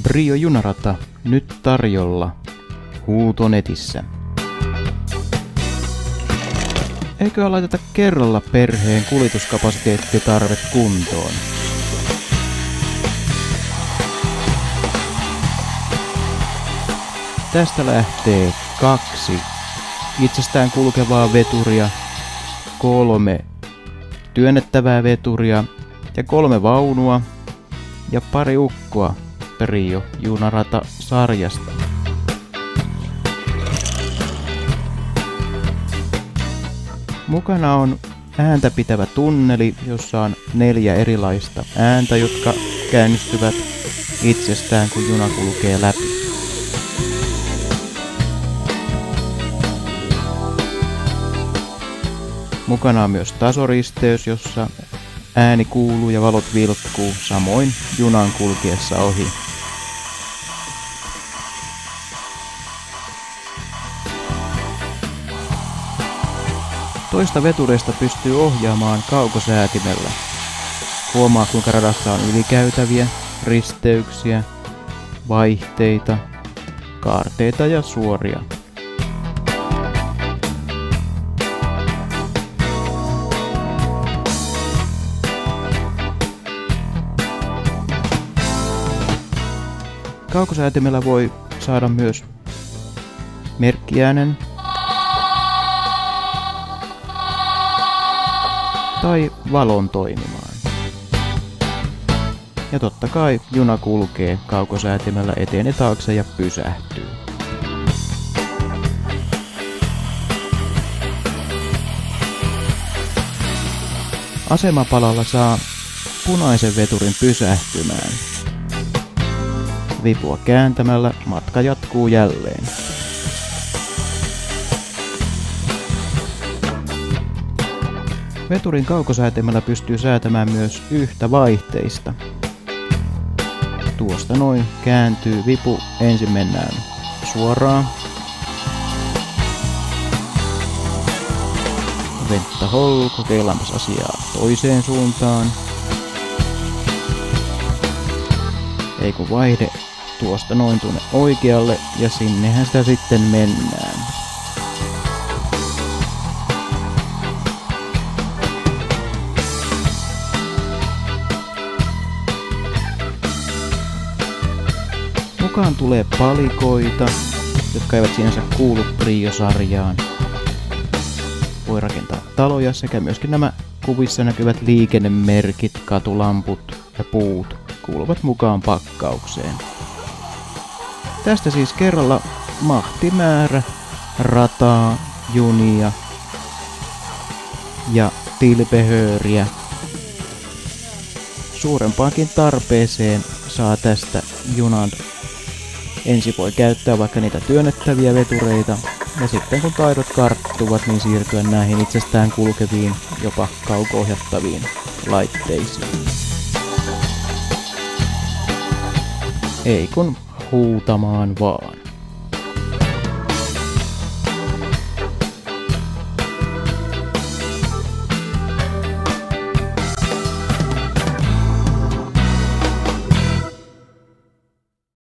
Brio junarata nyt tarjolla huutonetissä. Eikö laiteta kerralla perheen kuljetuskapasiteettitarve kuntoon? Tästä lähtee 2 itsestään kulkevaa veturia, 3 työnnettävää veturia ja 3 vaunua ja pari ukkoa Brio junarata sarjasta. Mukana on ääntä pitävä tunneli, jossa on 4 erilaista ääntä, jotka käynnistyvät itsestään kun juna kulkee läpi. Mukana on myös tasoristeys, jossa ääni kuuluu ja valot vilkkuu samoin junan kulkiessa ohi. Toista vetureista pystyy ohjaamaan kaukosäätimellä. Huomaa kuinka radassa on ylikäytäviä, risteyksiä, vaihteita, kaarteita ja suoria. Kaukosäätimellä voi saada myös merkkiäänen tai valon toimimaan. Ja totta kai juna kulkee kaukosäätimellä eteen ja taakse ja pysähtyy. Asemapalalla saa punaisen veturin pysähtymään. Vipua kääntämällä matka jatkuu jälleen. Veturin kaukosäätimellä pystyy säätämään myös yhtä vaihteista. Tuosta noin kääntyy vipu, ensin mennään suoraan. Venta hold, kokeillaanpas asiaa toiseen suuntaan. Ei kun vaihde tuosta noin tuonne oikealle ja sinnehän sitä sitten mennään. Mukaan tulee palikoita, jotka eivät sinänsä kuulu Brio-sarjaan. Voi rakentaa taloja sekä myöskin nämä kuvissa näkyvät liikennemerkit, katulamput ja puut kuuluvat mukaan pakkaukseen. Tästä siis kerralla mahtimäärä, rataa, junia ja tilpehööriä. Suurempaankin tarpeeseen saa tästä junan. Ensin voi käyttää vaikka niitä työnnettäviä vetureita ja sitten kun taidot karttuvat, niin siirtyä näihin itsestään kulkeviin, jopa kauko-ohjattaviin laitteisiin. Ei kun huutamaan vaan.